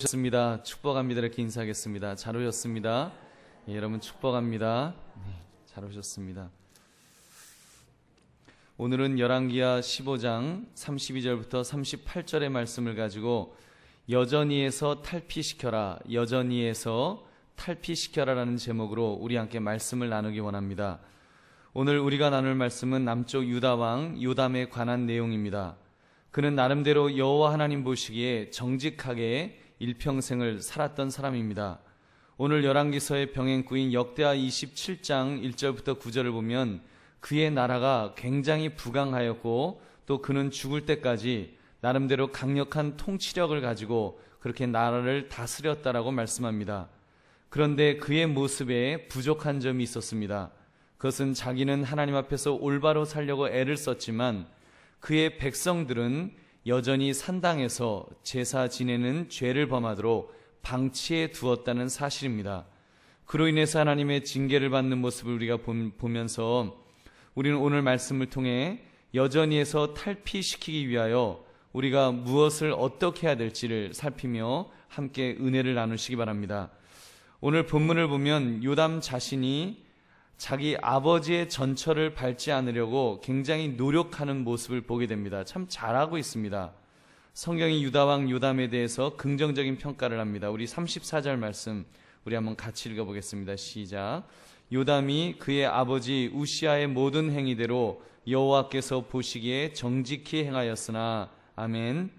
오셨습니다. 축복합니다. 이렇게 인사하겠습니다. 잘 오셨습니다. 예, 여러분 축복합니다. 잘 오셨습니다. 오늘은 열왕기하 15장 32절부터 38절의 말씀을 가지고 여전히에서 탈피시켜라, 여전히에서 탈피시켜라라는 제목으로 우리 함께 말씀을 나누기 원합니다. 오늘 우리가 나눌 말씀은 남쪽 유다왕 요담에 관한 내용입니다. 그는 나름대로 여호와 하나님 보시기에 정직하게 일평생을 살았던 사람입니다. 오늘 열왕기서의 병행구인 역대하 27장 1절부터 9절을 보면 그의 나라가 굉장히 부강하였고 또 그는 죽을 때까지 나름대로 강력한 통치력을 가지고 그렇게 나라를 다스렸다라고 말씀합니다. 그런데 그의 모습에 부족한 점이 있었습니다. 그것은 자기는 하나님 앞에서 올바로 살려고 애를 썼지만 그의 백성들은 여전히 산당에서 제사 지내는 죄를 범하도록 방치해 두었다는 사실입니다. 그로 인해서 하나님의 징계를 받는 모습을 우리가 보면서 우리는 오늘 말씀을 통해 여전히에서 탈피시키기 위하여 우리가 무엇을 어떻게 해야 될지를 살피며 함께 은혜를 나누시기 바랍니다. 오늘 본문을 보면 요담 자신이 자기 아버지의 전철을 밟지 않으려고 굉장히 노력하는 모습을 보게 됩니다. 참 잘하고 있습니다. 성경이 유다왕 요담에 대해서 긍정적인 평가를 합니다. 우리 34절 말씀 우리 한번 같이 읽어보겠습니다. 시작. 요담이 그의 아버지 우시아의 모든 행위대로 여호와께서 보시기에 정직히 행하였으나. 아멘.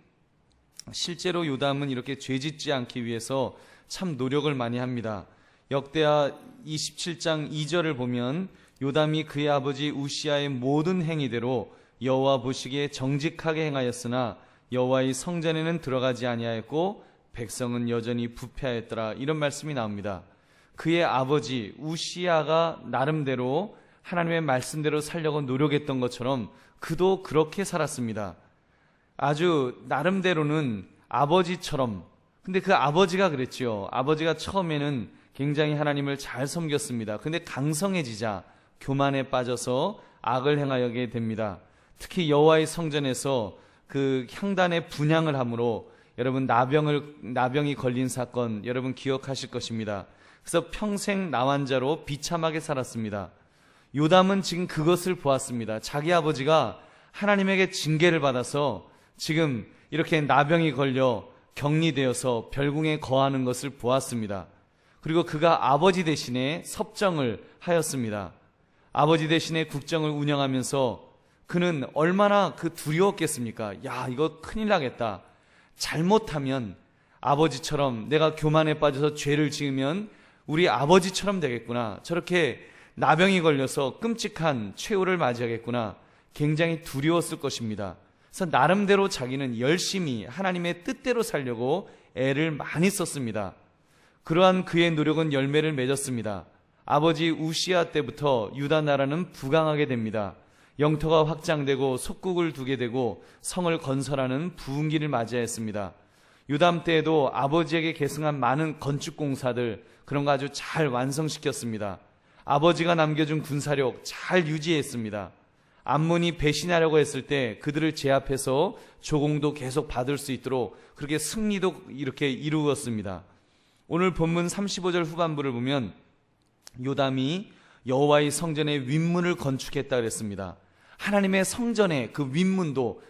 실제로 요담은 이렇게 죄짓지 않기 위해서 참 노력을 많이 합니다. 역대하 27장 2절을 보면 요담이 그의 아버지 우시아의 모든 행위대로 여호와 보시기에 정직하게 행하였으나 여호와의 성전에는 들어가지 아니하였고 백성은 여전히 부패하였더라, 이런 말씀이 나옵니다. 그의 아버지 우시아가 나름대로 하나님의 말씀대로 살려고 노력했던 것처럼 그도 그렇게 살았습니다. 아주 나름대로는 아버지처럼. 근데 그 아버지가 그랬죠. 아버지가 처음에는 굉장히 하나님을 잘 섬겼습니다. 근데 강성해지자 교만에 빠져서 악을 행하게 됩니다. 특히 여호와의 성전에서 그 향단의 분향을 함으로 여러분 나병이 걸린 사건 여러분 기억하실 것입니다. 그래서 평생 나환자로 비참하게 살았습니다. 요담은 지금 그것을 보았습니다. 자기 아버지가 하나님에게 징계를 받아서 지금 이렇게 나병이 걸려 격리되어서 별궁에 거하는 것을 보았습니다. 그리고 그가 아버지 대신에 섭정을 하였습니다. 아버지 대신에 국정을 운영하면서 그는 얼마나 두려웠겠습니까? 야, 이거 큰일 나겠다. 잘못하면 아버지처럼 내가 교만에 빠져서 죄를 지으면 우리 아버지처럼 되겠구나. 저렇게 나병이 걸려서 끔찍한 최후를 맞이하겠구나. 굉장히 두려웠을 것입니다. 그래서 나름대로 자기는 열심히 하나님의 뜻대로 살려고 애를 많이 썼습니다. 그러한 그의 노력은 열매를 맺었습니다. 아버지 우시아 때부터 유다 나라는 부강하게 됩니다. 영토가 확장되고 속국을 두게 되고 성을 건설하는 부흥기를 맞이했습니다. 요담 때에도 아버지에게 계승한 많은 건축공사들 그런 거 아주 잘 완성시켰습니다. 아버지가 남겨준 군사력 잘 유지했습니다. 암몬이 배신하려고 했을 때 그들을 제압해서 조공도 계속 받을 수 있도록 그렇게 승리도 이렇게 이루었습니다. 오늘 본문 35절 후반부를 보면 요담이 여호와의 성전에 윗문을 건축했다 그랬습니다. 하나님의 성전에 그 윗문도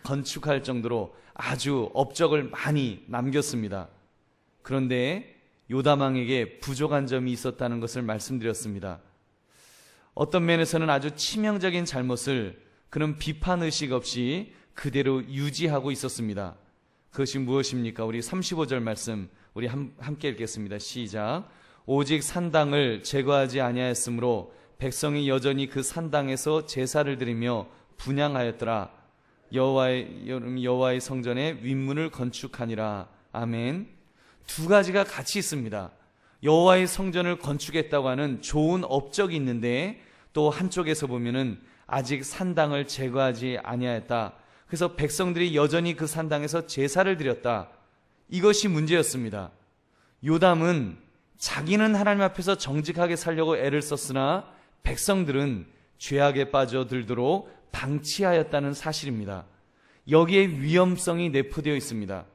건축할 정도로 아주 업적을 많이 남겼습니다. 그런데 요담 왕에게 부족한 점이 있었다는 것을 말씀드렸습니다. 어떤 면에서는 아주 치명적인 잘못을 그는 비판의식 없이 그대로 유지하고 있었습니다. 그것이 무엇입니까? 우리 35절 말씀 우리 함께 읽겠습니다. 시작. 오직 산당을 제거하지 아니하였으므로 백성이 여전히 그 산당에서 제사를 드리며 분향하였더라. 여호와의 성전에 윗문을 건축하니라. 아멘. 두 가지가 같이 있습니다. 여호와의 성전을 건축했다고 하는 좋은 업적이 있는데 또 한쪽에서 보면은 아직 산당을 제거하지 아니하였다. 그래서 백성들이 여전히 그 산당에서 제사를 드렸다. 이것이 문제였습니다. 요담은 자기는 하나님 앞에서 정직하게 살려고 애를 썼으나 백성들은 죄악에 빠져들도록 방치하였다는 사실입니다. 여기에 위험성이 내포되어 있습니다.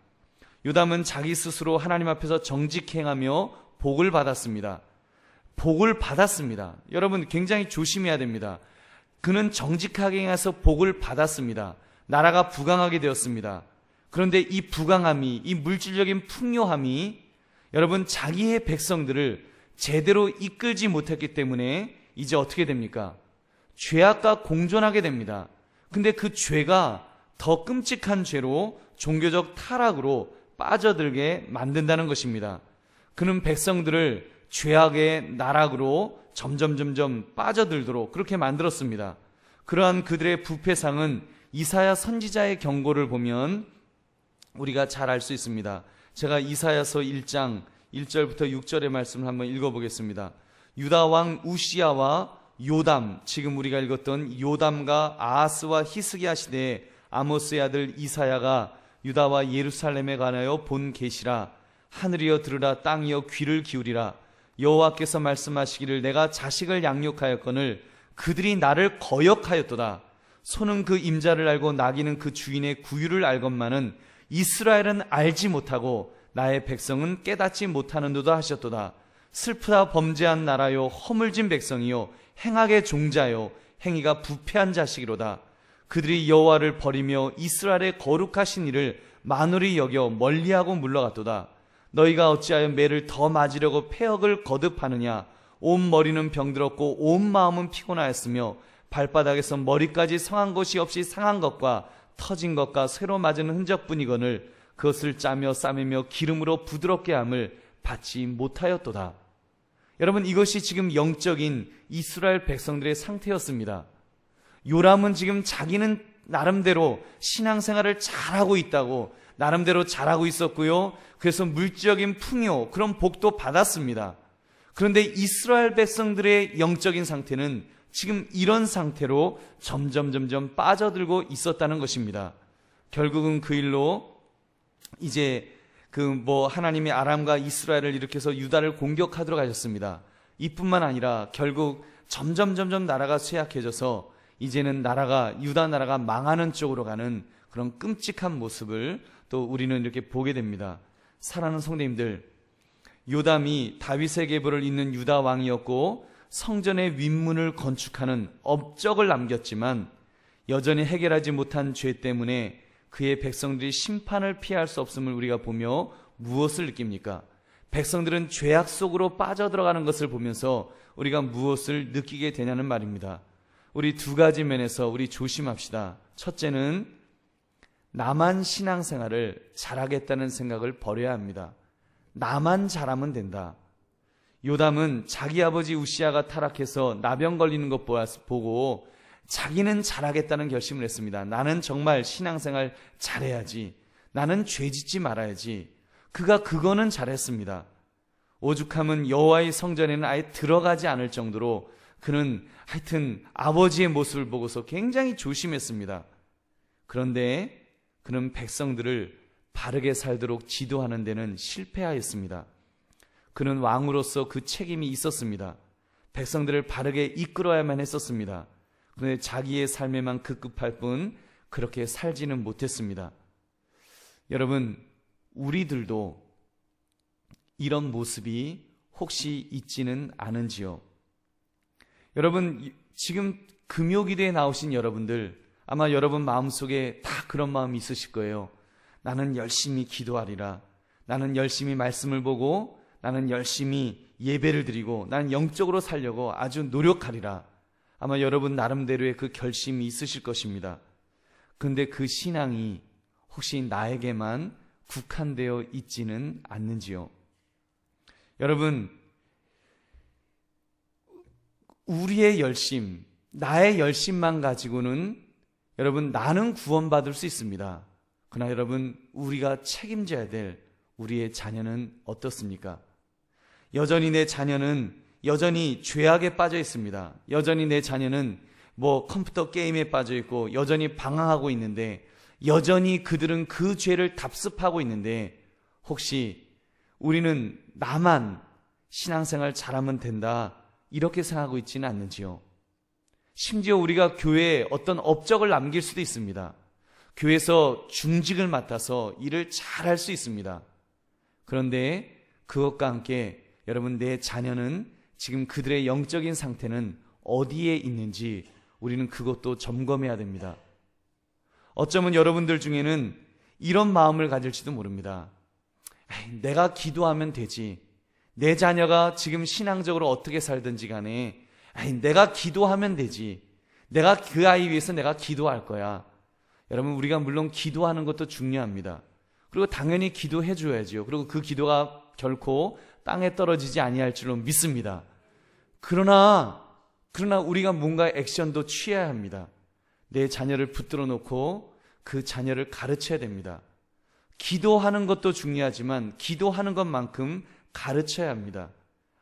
요담은 자기 스스로 하나님 앞에서 정직행하며 복을 받았습니다. 복을 받았습니다. 여러분 굉장히 조심해야 됩니다. 그는 정직하게 행해서 복을 받았습니다. 나라가 부강하게 되었습니다. 그런데 이 부강함이, 이 물질적인 풍요함이 여러분 자기의 백성들을 제대로 이끌지 못했기 때문에 이제 어떻게 됩니까? 죄악과 공존하게 됩니다. 근데 그 죄가 더 끔찍한 죄로 종교적 타락으로 빠져들게 만든다는 것입니다. 그는 백성들을 죄악의 나락으로 점점 빠져들도록 그렇게 만들었습니다. 그러한 그들의 부패상은 이사야 선지자의 경고를 보면 우리가 잘 알 수 있습니다. 제가 이사야서 1장 1절부터 6절의 말씀을 한번 읽어보겠습니다. 유다 왕 우시야와 요담, 지금 우리가 읽었던 요담과 아하스와 히스기야 시대에 아모스의 아들 이사야가 유다와 예루살렘에 관하여 본 계시라. 하늘이여 들으라, 땅이여 귀를 기울이라. 여호와께서 말씀하시기를 내가 자식을 양육하였거늘 그들이 나를 거역하였도다. 소는 그 임자를 알고 나귀는 그 주인의 구유를 알건만은 이스라엘은 알지 못하고 나의 백성은 깨닫지 못하는도다 하셨도다. 슬프다 범죄한 나라요, 허물진 백성이요, 행악의 종자요, 행위가 부패한 자식이로다. 그들이 여호와를 버리며 이스라엘의 거룩하신 이를 만홀히 여겨 멀리하고 물러갔도다. 너희가 어찌하여 매를 더 맞으려고 패역을 거듭하느냐. 온 머리는 병들었고 온 마음은 피곤하였으며 발바닥에서 머리까지 성한 것이 없이 상한 것과 터진 것과 쇠로 맞은 흔적뿐이거늘 그것을 짜며 싸매며 기름으로 부드럽게 함을 받지 못하였도다. 여러분, 이것이 지금 영적인 이스라엘 백성들의 상태였습니다. 요람은 지금 자기는 나름대로 신앙생활을 잘하고 있다고 나름대로 잘하고 있었고요. 그래서 물질적인 풍요, 그런 복도 받았습니다. 그런데 이스라엘 백성들의 영적인 상태는 지금 이런 상태로 점점 빠져들고 있었다는 것입니다. 결국은 그 일로 이제 하나님의 아람과 이스라엘을 일으켜서 유다를 공격하도록 하셨습니다. 이뿐만 아니라 결국 점점 나라가 쇠약해져서 이제는 유다 나라가 망하는 쪽으로 가는 그런 끔찍한 모습을 또 우리는 이렇게 보게 됩니다. 사랑하는 성도님들, 요담이 다윗의 계보를 잇는 유다 왕이었고 성전의 윗문을 건축하는 업적을 남겼지만 여전히 해결하지 못한 죄 때문에 그의 백성들이 심판을 피할 수 없음을 우리가 보며 무엇을 느낍니까? 백성들은 죄악 속으로 빠져들어가는 것을 보면서 우리가 무엇을 느끼게 되냐는 말입니다. 우리 두 가지 면에서 우리 조심합시다. 첫째는 나만 신앙생활을 잘하겠다는 생각을 버려야 합니다. 나만 잘하면 된다. 요담은 자기 아버지 우시야가 타락해서 나병 걸리는 것 보고 자기는 잘하겠다는 결심을 했습니다. 나는 정말 신앙생활 잘해야지. 나는 죄짓지 말아야지. 그거는 잘했습니다. 오죽하면 여호와의 성전에는 아예 들어가지 않을 정도로 그는 하여튼 아버지의 모습을 보고서 굉장히 조심했습니다. 그런데 그는 백성들을 바르게 살도록 지도하는 데는 실패하였습니다. 그는 왕으로서 그 책임이 있었습니다. 백성들을 바르게 이끌어야만 했었습니다. 그런데 자기의 삶에만 급급할 뿐 그렇게 살지는 못했습니다. 여러분, 우리들도 이런 모습이 혹시 있지는 않은지요? 여러분, 지금 금요기도에 나오신 여러분들, 아마 여러분 마음속에 다 그런 마음이 있으실 거예요. 나는 열심히 기도하리라. 나는 열심히 말씀을 보고 나는 열심히 예배를 드리고 나는 영적으로 살려고 아주 노력하리라. 아마 여러분 나름대로의 그 결심이 있으실 것입니다. 그런데 그 신앙이 혹시 나에게만 국한되어 있지는 않는지요? 여러분, 우리의 열심, 나의 열심만 가지고는 여러분 나는 구원받을 수 있습니다. 그러나 여러분, 우리가 책임져야 될 우리의 자녀는 어떻습니까? 여전히 내 자녀는 여전히 죄악에 빠져 있습니다. 여전히 내 자녀는 컴퓨터 게임에 빠져 있고 여전히 방황하고 있는데 여전히 그들은 그 죄를 답습하고 있는데 혹시 우리는 나만 신앙생활 잘하면 된다 이렇게 생각하고 있지는 않는지요? 심지어 우리가 교회에 어떤 업적을 남길 수도 있습니다. 교회에서 중직을 맡아서 일을 잘 할 수 있습니다. 그런데 그것과 함께 여러분, 내 자녀는 지금 그들의 영적인 상태는 어디에 있는지 우리는 그것도 점검해야 됩니다. 어쩌면 여러분들 중에는 이런 마음을 가질지도 모릅니다. 내가 기도하면 되지. 내 자녀가 지금 신앙적으로 어떻게 살든지 간에 내가 기도하면 되지. 내가 그 아이 위해서 내가 기도할 거야. 여러분, 우리가 물론 기도하는 것도 중요합니다. 그리고 당연히 기도해 줘야죠. 그리고 그 기도가 결코 땅에 떨어지지 아니할 줄로 믿습니다. 그러나 우리가 뭔가 액션도 취해야 합니다. 내 자녀를 붙들어 놓고 그 자녀를 가르쳐야 됩니다. 기도하는 것도 중요하지만 기도하는 것만큼 가르쳐야 합니다.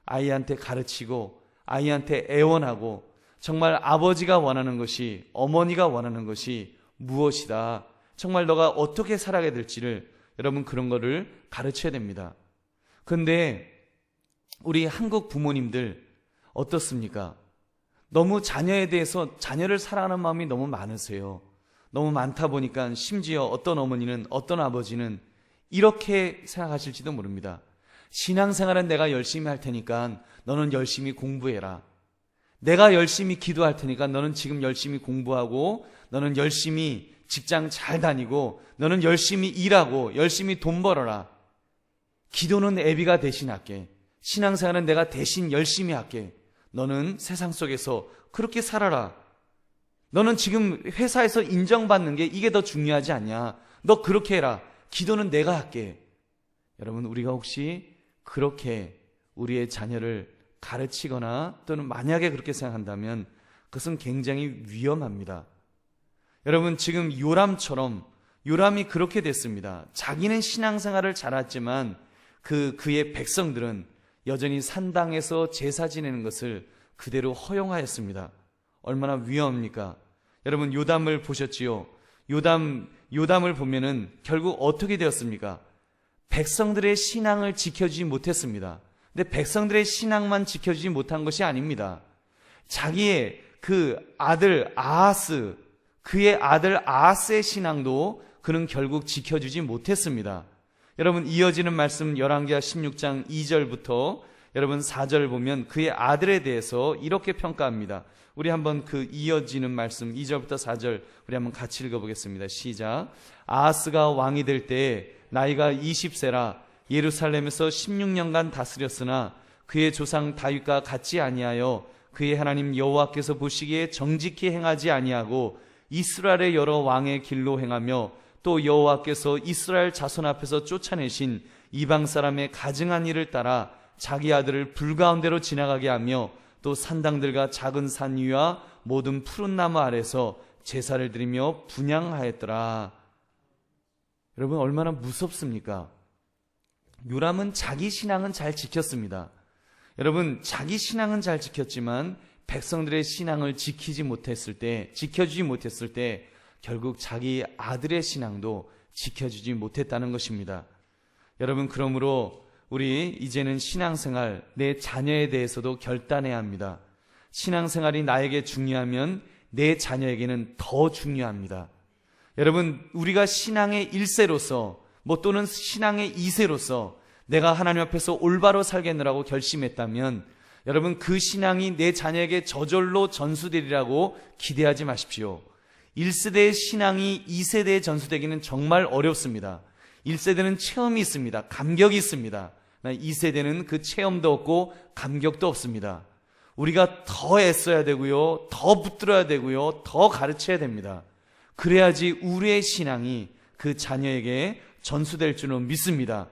아이한테 가르치고 아이한테 애원하고 정말 아버지가 원하는 것이, 어머니가 원하는 것이 무엇이다, 정말 너가 어떻게 살아가야 될지를 여러분 그런 거를 가르쳐야 됩니다. 그런데 우리 한국 부모님들 어떻습니까? 너무 자녀에 대해서 자녀를 사랑하는 마음이 너무 많으세요. 너무 많다 보니까 심지어 어떤 어머니는, 어떤 아버지는 이렇게 생각하실지도 모릅니다. 신앙생활은 내가 열심히 할 테니까 너는 열심히 공부해라. 내가 열심히 기도할 테니까 너는 지금 열심히 공부하고, 너는 열심히 직장 잘 다니고, 너는 열심히 일하고 열심히 돈 벌어라. 기도는 애비가 대신할게. 신앙생활은 내가 대신 열심히 할게. 너는 세상 속에서 그렇게 살아라. 너는 지금 회사에서 인정받는 게 이게 더 중요하지 않냐. 너 그렇게 해라. 기도는 내가 할게. 여러분, 우리가 혹시 그렇게 우리의 자녀를 가르치거나 또는 만약에 그렇게 생각한다면 그것은 굉장히 위험합니다. 여러분, 지금 요람처럼 요람이 그렇게 됐습니다. 자기는 신앙생활을 잘했지만 그의 백성들은 여전히 산당에서 제사 지내는 것을 그대로 허용하였습니다. 얼마나 위험합니까? 여러분, 요담을 보셨지요? 요담을 보면은 결국 어떻게 되었습니까? 백성들의 신앙을 지켜주지 못했습니다. 근데 백성들의 신앙만 지켜주지 못한 것이 아닙니다. 자기의 그 아들 아하스, 그의 아들 아하스의 신앙도 그는 결국 지켜주지 못했습니다. 여러분, 이어지는 말씀 열왕기하 16장 2절부터 여러분 4절 보면 그의 아들에 대해서 이렇게 평가합니다. 우리 한번 그 이어지는 말씀 2절부터 4절 우리 한번 같이 읽어보겠습니다. 시작. 아하스가 왕이 될 때 나이가 20세라 예루살렘에서 16년간 다스렸으나 그의 조상 다윗과 같지 아니하여 그의 하나님 여호와께서 보시기에 정직히 행하지 아니하고 이스라엘의 여러 왕의 길로 행하며 또 여호와께서 이스라엘 자손 앞에서 쫓아내신 이방 사람의 가증한 일을 따라 자기 아들을 불 가운데로 지나가게 하며 또 산당들과 작은 산 위와 모든 푸른 나무 아래서 제사를 드리며 분향하였더라. 여러분, 얼마나 무섭습니까? 요람은 자기 신앙은 잘 지켰습니다. 여러분, 자기 신앙은 잘 지켰지만 백성들의 신앙을 지켜주지 못했을 때 결국 자기 아들의 신앙도 지켜주지 못했다는 것입니다. 여러분, 그러므로 우리 이제는 신앙생활, 내 자녀에 대해서도 결단해야 합니다. 신앙생활이 나에게 중요하면 내 자녀에게는 더 중요합니다. 여러분, 우리가 신앙의 1세로서 또는 신앙의 2세로서 내가 하나님 앞에서 올바로 살겠느라고 결심했다면 여러분, 그 신앙이 내 자녀에게 저절로 전수되리라고 기대하지 마십시오. 1세대의 신앙이 2세대에 전수되기는 정말 어렵습니다. 1세대는 체험이 있습니다. 감격이 있습니다. 2세대는 그 체험도 없고 감격도 없습니다. 우리가 더 애써야 되고요, 더 붙들어야 되고요, 더 가르쳐야 됩니다. 그래야지 우리의 신앙이 그 자녀에게 전수될 줄은 믿습니다.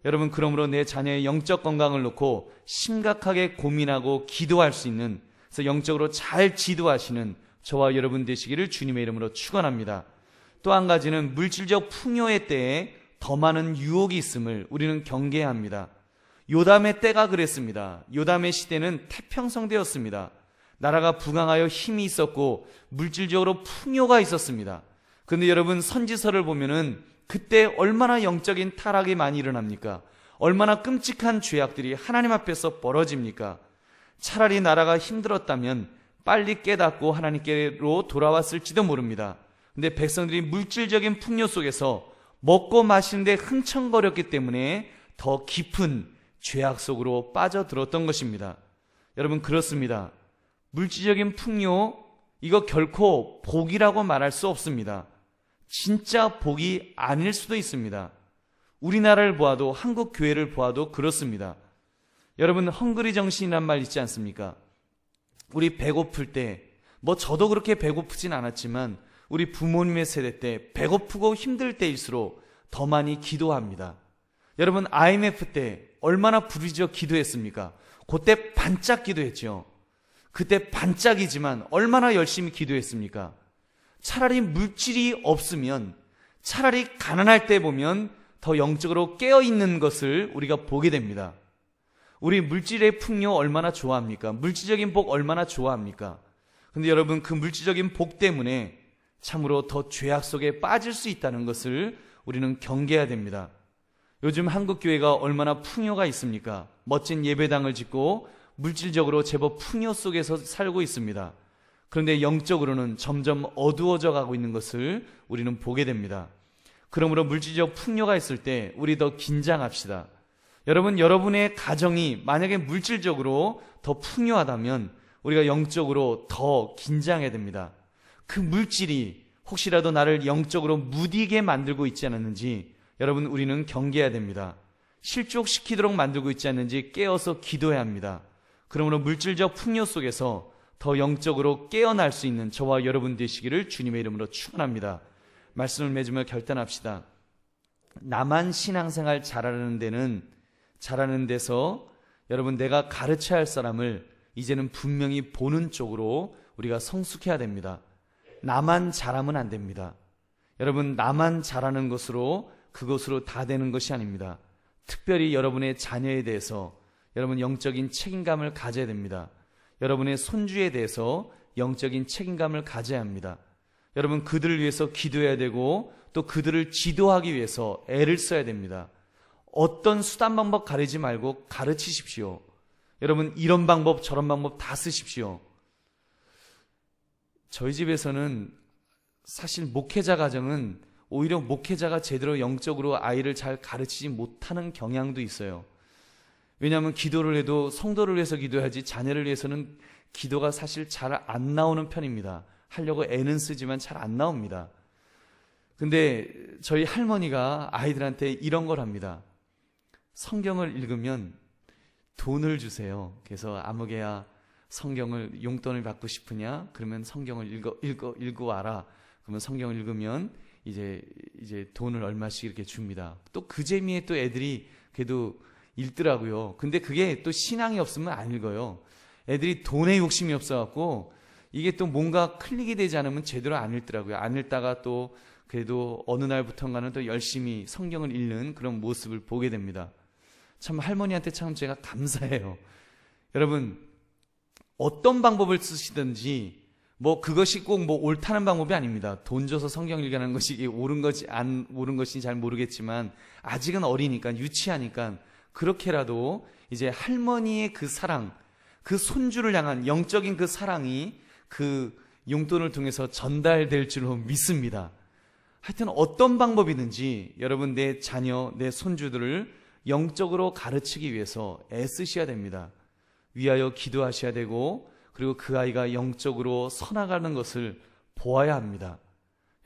여러분, 그러므로 내 자녀의 영적 건강을 놓고 심각하게 고민하고 기도할 수 있는, 그래서 영적으로 잘 지도하시는 저와 여러분 되시기를 주님의 이름으로 축원합니다. 또 한 가지는 물질적 풍요의 때에 더 많은 유혹이 있음을 우리는 경계해야 합니다. 요담의 때가 그랬습니다. 요담의 시대는 태평성대였습니다. 나라가 부강하여 힘이 있었고 물질적으로 풍요가 있었습니다. 그런데 여러분, 선지서를 보면은 그때 얼마나 영적인 타락이 많이 일어납니까? 얼마나 끔찍한 죄악들이 하나님 앞에서 벌어집니까? 차라리 나라가 힘들었다면 빨리 깨닫고 하나님께로 돌아왔을지도 모릅니다. 근데 백성들이 물질적인 풍요 속에서 먹고 마시는데 흥청거렸기 때문에 더 깊은 죄악 속으로 빠져들었던 것입니다. 여러분, 그렇습니다. 물질적인 풍요, 이거 결코 복이라고 말할 수 없습니다. 진짜 복이 아닐 수도 있습니다. 우리나라를 보아도, 한국 교회를 보아도 그렇습니다. 여러분, 헝그리 정신이란 말 있지 않습니까? 우리 배고플 때, 저도 그렇게 배고프진 않았지만 우리 부모님의 세대 때 배고프고 힘들 때일수록 더 많이 기도합니다. 여러분, IMF 때 얼마나 부르짖어 기도했습니까? 그때 반짝 기도했죠. 그때 반짝이지만 얼마나 열심히 기도했습니까? 차라리 물질이 없으면, 차라리 가난할 때 보면 더 영적으로 깨어있는 것을 우리가 보게 됩니다. 우리 물질의 풍요 얼마나 좋아합니까? 물질적인 복 얼마나 좋아합니까? 근데 여러분, 그 물질적인 복 때문에 참으로 더 죄악 속에 빠질 수 있다는 것을 우리는 경계해야 됩니다. 요즘 한국 교회가 얼마나 풍요가 있습니까? 멋진 예배당을 짓고 물질적으로 제법 풍요 속에서 살고 있습니다. 그런데 영적으로는 점점 어두워져 가고 있는 것을 우리는 보게 됩니다. 그러므로 물질적 풍요가 있을 때 우리 더 긴장합시다. 여러분, 여러분의 가정이 만약에 물질적으로 더 풍요하다면 우리가 영적으로 더 긴장해야 됩니다. 그 물질이 혹시라도 나를 영적으로 무디게 만들고 있지 않았는지 여러분, 우리는 경계해야 됩니다. 실족시키도록 만들고 있지 않는지 깨어서 기도해야 합니다. 그러므로 물질적 풍요 속에서 더 영적으로 깨어날 수 있는 저와 여러분 되시기를 주님의 이름으로 축원합니다. 말씀을 맺으며 결단합시다. 나만 신앙생활 잘하는 데서 여러분, 내가 가르쳐야 할 사람을 이제는 분명히 보는 쪽으로 우리가 성숙해야 됩니다. 나만 잘하면 안 됩니다. 여러분, 나만 잘하는 것으로 그것으로 다 되는 것이 아닙니다. 특별히 여러분의 자녀에 대해서 여러분 영적인 책임감을 가져야 됩니다. 여러분의 손주에 대해서 영적인 책임감을 가져야 합니다. 여러분, 그들을 위해서 기도해야 되고 또 그들을 지도하기 위해서 애를 써야 됩니다. 어떤 수단 방법 가리지 말고 가르치십시오. 여러분, 이런 방법 저런 방법 다 쓰십시오. 저희 집에서는 사실 목회자 가정은 오히려 목회자가 제대로 영적으로 아이를 잘 가르치지 못하는 경향도 있어요. 왜냐하면 기도를 해도 성도를 위해서 기도하지 자녀를 위해서는 기도가 사실 잘 안 나오는 편입니다. 하려고 애는 쓰지만 잘 안 나옵니다. 근데 저희 할머니가 아이들한테 이런 걸 합니다. 성경을 읽으면 돈을 주세요. 그래서 아무개야 성경을 용돈을 받고 싶으냐? 그러면 성경을 읽어 와라. 그러면 성경을 읽으면 이제 돈을 얼마씩 이렇게 줍니다. 또 그 재미에 또 애들이 그래도 읽더라고요. 근데 그게 또 신앙이 없으면 안 읽어요. 애들이 돈에 욕심이 없어갖고 이게 또 뭔가 클릭이 되지 않으면 제대로 안 읽더라고요. 안 읽다가 또 그래도 어느 날부턴가는 또 열심히 성경을 읽는 그런 모습을 보게 됩니다. 참 할머니한테 참 제가 감사해요. 여러분, 어떤 방법을 쓰시든지 그것이 꼭 옳다는 방법이 아닙니다. 돈 줘서 성경 읽으라는 것이 옳은 것이 안 옳은 것인지 잘 모르겠지만 아직은 어리니까 유치하니까 그렇게라도 이제 할머니의 그 사랑, 그 손주를 향한 영적인 그 사랑이 그 용돈을 통해서 전달될 줄로 믿습니다. 하여튼 어떤 방법이든지 여러분 내 자녀, 내 손주들을 영적으로 가르치기 위해서 애쓰셔야 됩니다. 위하여 기도하셔야 되고 그리고 그 아이가 영적으로 서나가는 것을 보아야 합니다.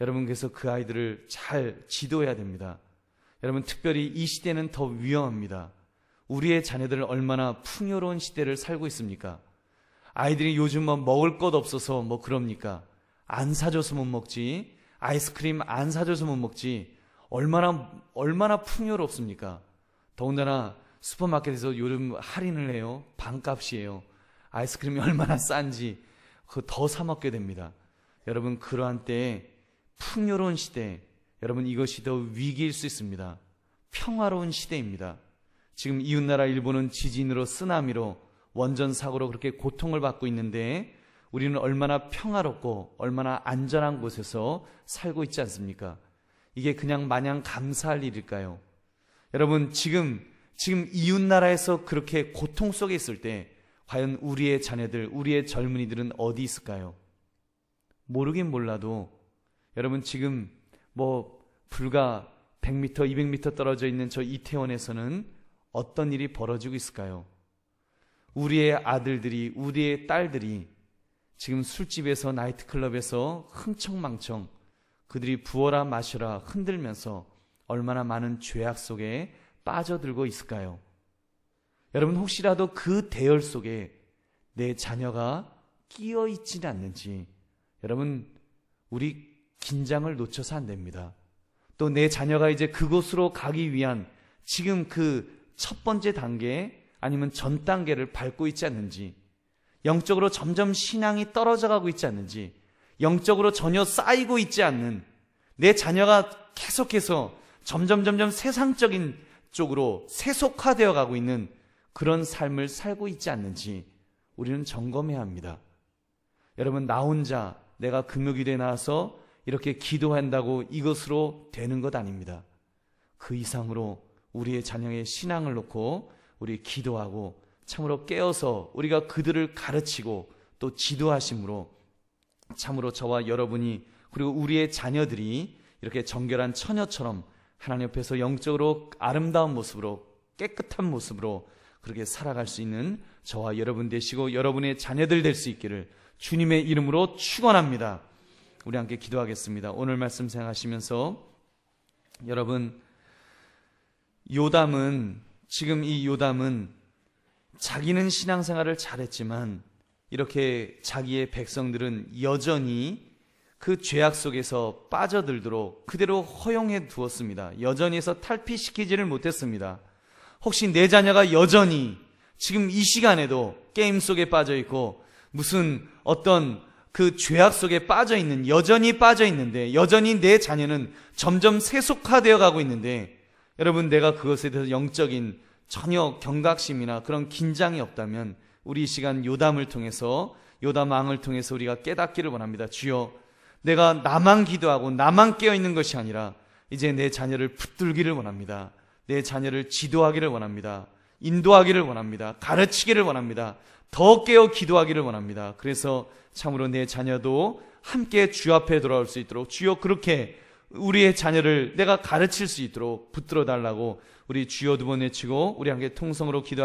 여러분, 그래서 그 아이들을 잘 지도해야 됩니다. 여러분, 특별히 이 시대는 더 위험합니다. 우리의 자녀들은 얼마나 풍요로운 시대를 살고 있습니까? 아이들이 요즘 먹을 것 없어서 그럽니까? 안 사줘서 못 먹지, 아이스크림 안 사줘서 못 먹지, 얼마나 풍요롭습니까? 더군다나 슈퍼마켓에서 요즘 할인을 해요. 반값이에요. 아이스크림이 얼마나 싼지 그거 더 사 먹게 됩니다. 여러분, 그러한 때에 풍요로운 시대, 여러분 이것이 더 위기일 수 있습니다. 평화로운 시대입니다. 지금 이웃나라 일본은 지진으로 쓰나미로 원전 사고로 그렇게 고통을 받고 있는데 우리는 얼마나 평화롭고 얼마나 안전한 곳에서 살고 있지 않습니까? 이게 그냥 마냥 감사할 일일까요? 여러분, 지금 이웃나라에서 그렇게 고통 속에 있을 때 과연 우리의 자녀들, 우리의 젊은이들은 어디 있을까요? 모르긴 몰라도 여러분 지금 불과 100m, 200m 떨어져 있는 저 이태원에서는 어떤 일이 벌어지고 있을까요? 우리의 아들들이, 우리의 딸들이 지금 술집에서, 나이트클럽에서 흥청망청 그들이 부어라 마셔라 흔들면서 얼마나 많은 죄악 속에 빠져들고 있을까요? 여러분 혹시라도 그 대열 속에 내 자녀가 끼어 있지는 않는지 여러분 우리 긴장을 놓쳐서 안 됩니다. 또 내 자녀가 이제 그곳으로 가기 위한 지금 그 첫 번째 단계 아니면 전 단계를 밟고 있지 않는지, 영적으로 점점 신앙이 떨어져 가고 있지 않는지, 영적으로 전혀 쌓이고 있지 않는 내 자녀가 계속해서 점점 세상적인 쪽으로 세속화되어 가고 있는 그런 삶을 살고 있지 않는지 우리는 점검해야 합니다. 여러분 나 혼자 내가 금요일에 나와서 이렇게 기도한다고 이것으로 되는 것 아닙니다. 그 이상으로 우리의 자녀의 신앙을 놓고 우리 기도하고 참으로 깨어서 우리가 그들을 가르치고 또 지도하심으로 참으로 저와 여러분이 그리고 우리의 자녀들이 이렇게 정결한 처녀처럼 하나님 앞에서 영적으로 아름다운 모습으로 깨끗한 모습으로 그렇게 살아갈 수 있는 저와 여러분 되시고 여러분의 자녀들 될 수 있기를 주님의 이름으로 축원합니다. 우리 함께 기도하겠습니다. 오늘 말씀 생각하시면서 여러분 지금 이 요담은 자기는 신앙생활을 잘했지만 이렇게 자기의 백성들은 여전히 그 죄악 속에서 빠져들도록 그대로 허용해 두었습니다. 여전히 해서 탈피시키지를 못했습니다. 혹시 내 자녀가 여전히 지금 이 시간에도 게임 속에 빠져 있고 무슨 어떤 그 죄악 속에 빠져 있는, 여전히 빠져 있는데 여전히 내 자녀는 점점 세속화되어 가고 있는데 여러분 내가 그것에 대해서 영적인 전혀 경각심이나 그런 긴장이 없다면 우리 이 시간 요담을 통해서 요담 왕을 통해서 우리가 깨닫기를 원합니다. 주여 내가 나만 기도하고 나만 깨어있는 것이 아니라 이제 내 자녀를 붙들기를 원합니다. 내 자녀를 지도하기를 원합니다. 인도하기를 원합니다. 가르치기를 원합니다. 더 깨어 기도하기를 원합니다. 그래서 참으로 내 자녀도 함께 주 앞에 돌아올 수 있도록 주여 그렇게 우리의 자녀를 내가 가르칠 수 있도록 붙들어 달라고 우리 주여 두 번 외치고 우리 함께 통성으로 기도